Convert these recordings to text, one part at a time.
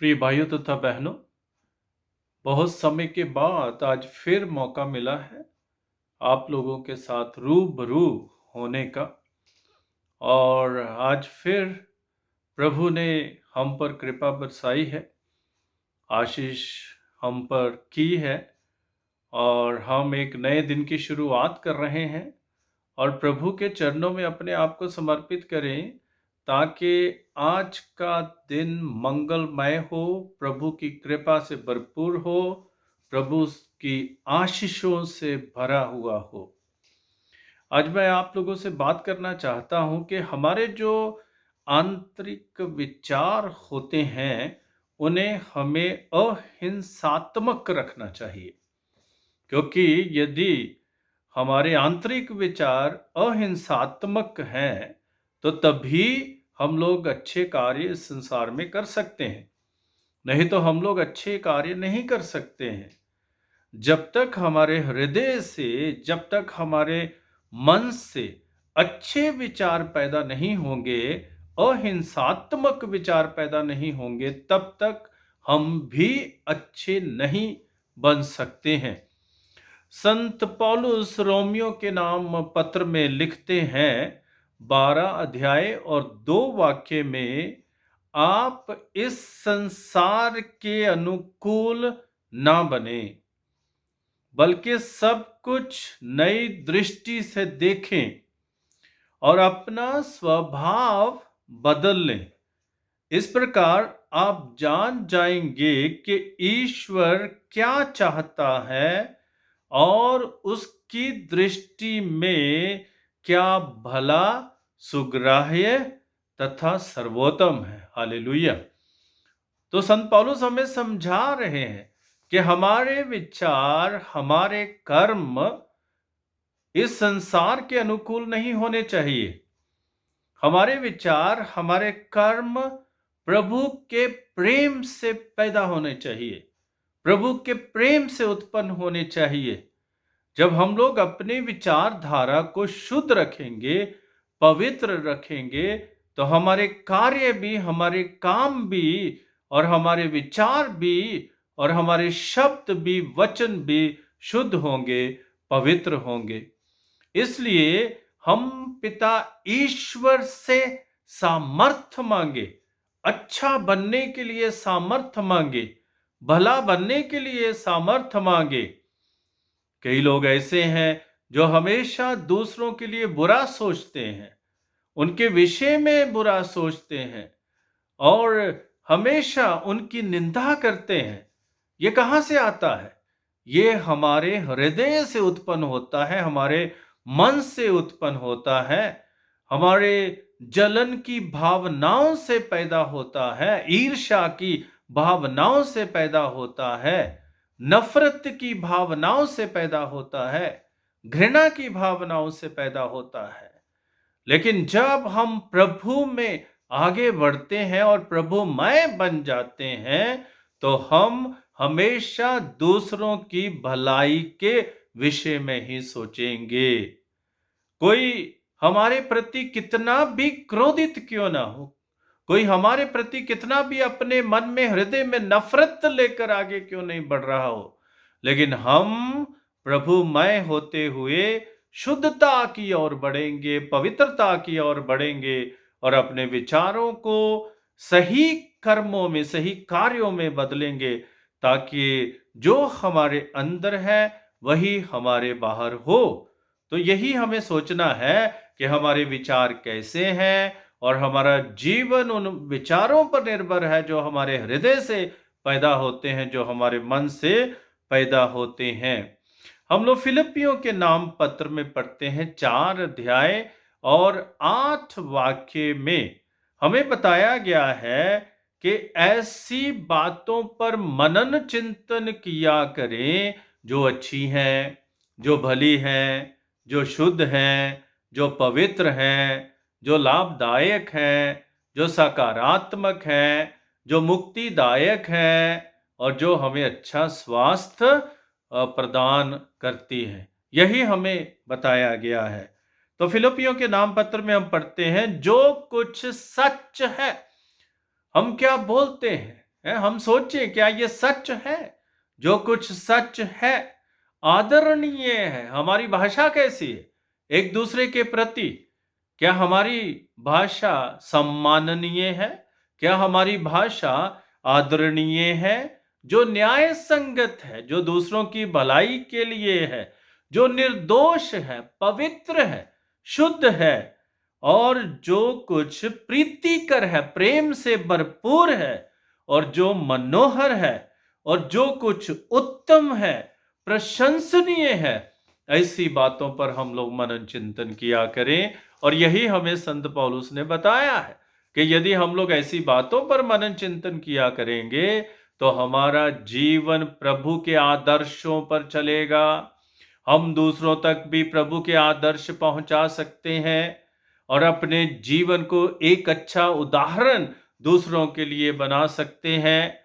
प्रिय भाइयों तथा बहनों, बहुत समय के बाद आज फिर मौका मिला है आप लोगों के साथ रूबरू होने का। और आज फिर प्रभु ने हम पर कृपा बरसाई है, आशीष हम पर की है और हम एक नए दिन की शुरुआत कर रहे हैं और प्रभु के चरणों में अपने आप को समर्पित करें ताकि आज का दिन मंगलमय हो, प्रभु की कृपा से भरपूर हो, प्रभु की आशीषों से भरा हुआ हो। आज मैं आप लोगों से बात करना चाहता हूं कि हमारे जो आंतरिक विचार होते हैं उन्हें हमें अहिंसात्मक रखना चाहिए, क्योंकि यदि हमारे आंतरिक विचार अहिंसात्मक हैं तो तभी हम लोग अच्छे कार्य इस संसार में कर सकते हैं, नहीं तो हम लोग अच्छे कार्य नहीं कर सकते हैं। जब तक हमारे हृदय से, जब तक हमारे मन से अच्छे विचार पैदा नहीं होंगे, अहिंसात्मक विचार पैदा नहीं होंगे, तब तक हम भी अच्छे नहीं बन सकते हैं। संत पौलुस रोमियो के नाम पत्र में लिखते हैं 12 अध्याय और 2 वाक्य में, आप इस संसार के अनुकूल ना बने बल्कि सब कुछ नई दृष्टि से देखें और अपना स्वभाव बदल लें। इस प्रकार आप जान जाएंगे कि ईश्वर क्या चाहता है और उसकी दृष्टि में क्या भला, सुग्राह्य तथा सर्वोत्तम है। हालेलुया। तो संत पौलुस हमें समझा रहे हैं कि हमारे विचार, हमारे कर्म इस संसार के अनुकूल नहीं होने चाहिए। हमारे विचार, हमारे कर्म प्रभु के प्रेम से पैदा होने चाहिए, प्रभु के प्रेम से उत्पन्न होने चाहिए। जब हम लोग अपने विचारधारा को शुद्ध रखेंगे, पवित्र रखेंगे, तो हमारे कार्य भी, हमारे काम भी और हमारे विचार भी और हमारे शब्द भी, वचन भी शुद्ध होंगे, पवित्र होंगे। इसलिए हम पिता ईश्वर से सामर्थ्य मांगे, अच्छा बनने के लिए सामर्थ्य मांगे, भला बनने के लिए सामर्थ्य मांगे। कई लोग ऐसे हैं जो हमेशा दूसरों के लिए बुरा सोचते हैं, उनके विषय में बुरा सोचते हैं और हमेशा उनकी निंदा करते हैं। ये कहां से आता है? ये हमारे हृदय से उत्पन्न होता है, हमारे मन से उत्पन्न होता है, हमारे जलन की भावनाओं से पैदा होता है, ईर्ष्या की भावनाओं से पैदा होता है, नफरत की भावनाओं से पैदा होता है, घृणा की भावनाओं से पैदा होता है। लेकिन जब हम प्रभु में आगे बढ़ते हैं और प्रभुमय बन जाते हैं, तो हम हमेशा दूसरों की भलाई के विषय में ही सोचेंगे। कोई हमारे प्रति कितना भी क्रोधित क्यों ना हो, कोई हमारे प्रति कितना भी अपने मन में, हृदय में नफरत लेकर आगे क्यों नहीं बढ़ रहा हो, लेकिन हम प्रभुमय होते हुए शुद्धता की ओर बढ़ेंगे, पवित्रता की ओर बढ़ेंगे और अपने विचारों को सही कर्मों में, सही कार्यों में बदलेंगे, ताकि जो हमारे अंदर है वही हमारे बाहर हो। तो यही हमें सोचना है कि हमारे विचार कैसे हैं और हमारा जीवन उन विचारों पर निर्भर है जो हमारे हृदय से पैदा होते हैं, जो हमारे मन से पैदा होते हैं। हम लोग फिलिपियों के नाम पत्र में पढ़ते हैं 4 अध्याय और 8 वाक्य में हमें बताया गया है कि ऐसी बातों पर मनन चिंतन किया करें जो अच्छी हैं, जो भली हैं, जो शुद्ध हैं, जो पवित्र हैं, जो लाभदायक हैं, जो सकारात्मक हैं, जो मुक्तिदायक हैं और जो हमें अच्छा स्वास्थ्य प्रदान करती है। यही हमें बताया गया है। तो फिलिपियों के नाम पत्र में हम पढ़ते हैं, जो कुछ सच है। हम क्या बोलते हैं? है। हम सोचें क्या ये सच है? जो कुछ सच है आदरणीय है। हमारी भाषा कैसी है एक दूसरे के प्रति? क्या हमारी भाषा सम्माननीय है? क्या हमारी भाषा आदरणीय है? जो न्याय संगत है, जो दूसरों की भलाई के लिए है, जो निर्दोष है, पवित्र है, शुद्ध है और जो कुछ प्रीतिकर है, प्रेम से भरपूर है और जो मनोहर है और जो कुछ उत्तम है, प्रशंसनीय है, ऐसी बातों पर हम लोग मनन चिंतन किया करें। और यही हमें संत पौलुस ने बताया है कि यदि हम लोग ऐसी बातों पर मनन चिंतन किया करेंगे तो हमारा जीवन प्रभु के आदर्शों पर चलेगा। हम दूसरों तक भी प्रभु के आदर्श पहुंचा सकते हैं और अपने जीवन को एक अच्छा उदाहरण दूसरों के लिए बना सकते हैं,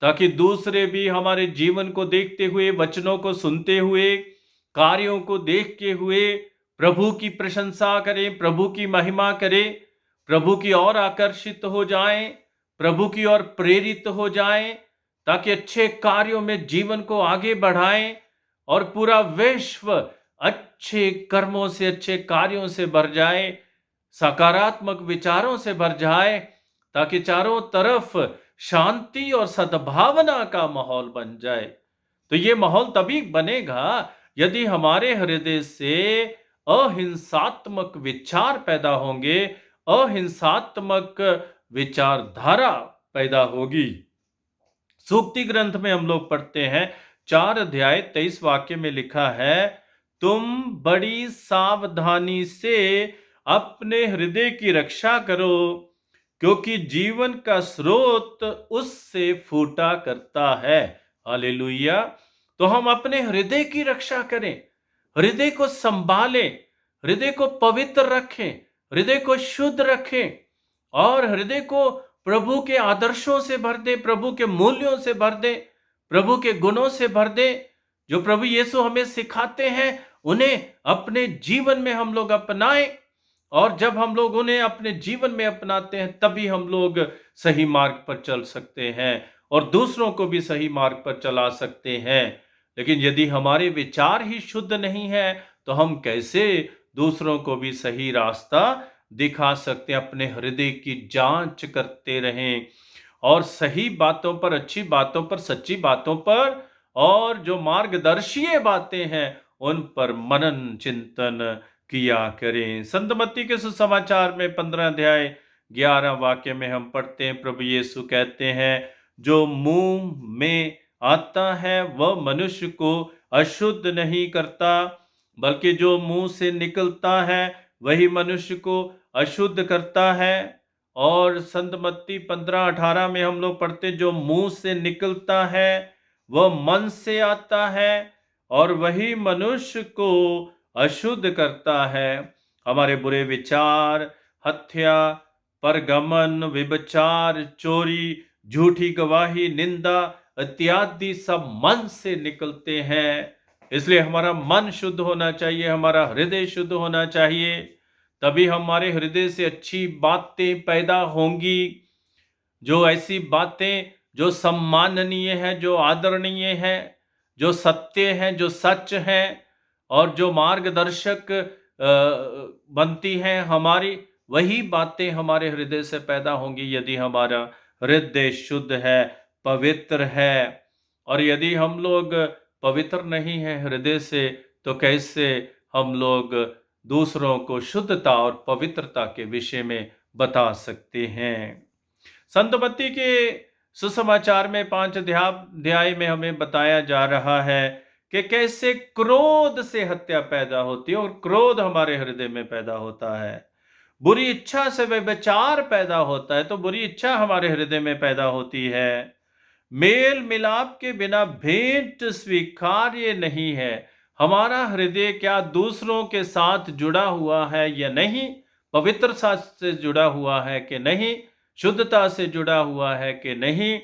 ताकि दूसरे भी हमारे जीवन को देखते हुए, वचनों को सुनते हुए, कार्यों को देखते हुए प्रभु की प्रशंसा करें, प्रभु की महिमा करें, प्रभु की ओर आकर्षित हो जाएं, प्रभु की ओर प्रेरित हो जाएं, ताकि अच्छे कार्यों में जीवन को आगे बढ़ाएं और पूरा विश्व अच्छे कर्मों से, अच्छे कार्यों से भर जाए, सकारात्मक विचारों से भर जाए, ताकि चारों तरफ शांति और सद्भावना का माहौल बन जाए। तो ये माहौल तभी बनेगा यदि हमारे हृदय से अहिंसात्मक विचार पैदा होंगे, अहिंसात्मक विचारधारा पैदा होगी। सूक्ति ग्रंथ में हम लोग पढ़ते हैं 4 अध्याय 23 वाक्य में लिखा है, तुम बड़ी सावधानी से अपने हृदय की रक्षा करो, क्योंकि जीवन का स्रोत उससे फूटा करता है। हालेलुया। तो हम अपने हृदय की रक्षा करें, हृदय को संभालें, हृदय को पवित्र रखें, हृदय को शुद्ध रखें और हृदय को प्रभु के आदर्शों से भर दे, प्रभु के मूल्यों से भर दे, प्रभु के गुणों से भर दे। जो प्रभु यीशु हमें सिखाते हैं उन्हें अपने जीवन में हम लोग अपनाएं, और जब हम लोग उन्हें अपने जीवन में अपनाते हैं तभी हम लोग सही मार्ग पर चल सकते हैं और दूसरों को भी सही मार्ग पर चला सकते हैं। लेकिन यदि हमारे विचार ही शुद्ध नहीं है तो हम कैसे दूसरों को भी सही रास्ता दिखा सकते हैं? अपने हृदय की जांच करते रहें और सही बातों पर, अच्छी बातों पर, सच्ची बातों पर और जो मार्गदर्शीय बातें हैं उन पर मनन चिंतन किया करें। संत मत्ती के सुसमाचार में 15 अध्याय 11 वाक्य में हम पढ़ते हैं, प्रभु यीशु कहते हैं, जो मुंह में आता है वह मनुष्य को अशुद्ध नहीं करता, बल्कि जो मुंह से निकलता है वही मनुष्य को अशुद्ध करता है। और संत मत्ती 15:18 में हम लोग पढ़ते, जो मुंह से निकलता है वह मन से आता है और वही मनुष्य को अशुद्ध करता है। हमारे बुरे विचार, हत्या, परगमन, व्यभिचार, चोरी, झूठी गवाही, निंदा इत्यादि सब मन से निकलते हैं। इसलिए हमारा मन शुद्ध होना चाहिए, हमारा हृदय शुद्ध होना चाहिए, तभी हमारे हृदय से अच्छी बातें पैदा होंगी। जो ऐसी बातें जो सम्माननीय है, जो आदरणीय है, जो सत्य है, जो सच है और जो मार्गदर्शक बनती हैं हमारी, वही बातें हमारे हृदय से पैदा होंगी यदि हमारा हृदय शुद्ध है, पवित्र है। और यदि हम लोग पवित्र नहीं है हृदय से तो कैसे हम लोग दूसरों को शुद्धता और पवित्रता के विषय में बता सकते हैं? संत मत्ती के सुसमाचार में 5 अध्याय में हमें बताया जा रहा है कि कैसे क्रोध से हत्या पैदा होती है और क्रोध हमारे हृदय में पैदा होता है। बुरी इच्छा से व्यभिचार पैदा होता है तो बुरी इच्छा हमारे हृदय में पैदा होती है। मेल मिलाप के बिना भेंट स्वीकार्य नहीं है। हमारा हृदय क्या दूसरों के साथ जुड़ा हुआ है या नहीं, पवित्रता से जुड़ा हुआ है कि नहीं, शुद्धता से जुड़ा हुआ है कि नहीं।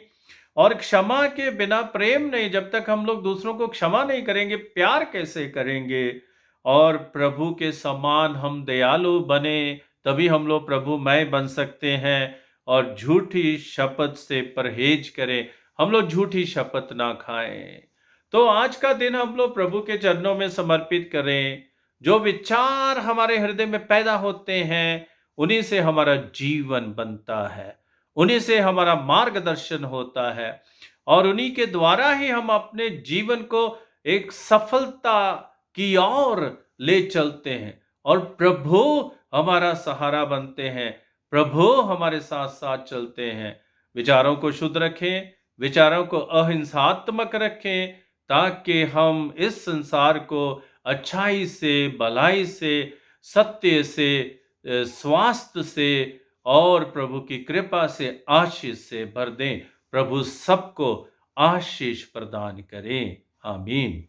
और क्षमा के बिना प्रेम नहीं। जब तक हम लोग दूसरों को क्षमा नहीं करेंगे, प्यार कैसे करेंगे? और प्रभु के समान हम दयालु बने तभी हम लोग प्रभुमय बन सकते हैं। और झूठी शपथ से परहेज करें। हम लोग झूठी शपथ ना खाएं। तो आज का दिन हम लोग प्रभु के चरणों में समर्पित करें। जो विचार हमारे हृदय में पैदा होते हैं, उन्हीं से हमारा जीवन बनता है, उन्हीं से हमारा मार्गदर्शन होता है और उन्हीं के द्वारा ही हम अपने जीवन को एक सफलता की ओर ले चलते हैं और प्रभु हमारा सहारा बनते हैं। प्रभु हमारे साथ साथ चलते हैं। विचारों को शुद्ध रखें, विचारों को अहिंसात्मक रखें, ताकि हम इस संसार को अच्छाई से, भलाई से, सत्य से, स्वास्थ्य से और प्रभु की कृपा से, आशीष से भर दें। प्रभु सबको आशीष प्रदान करें। आमीन।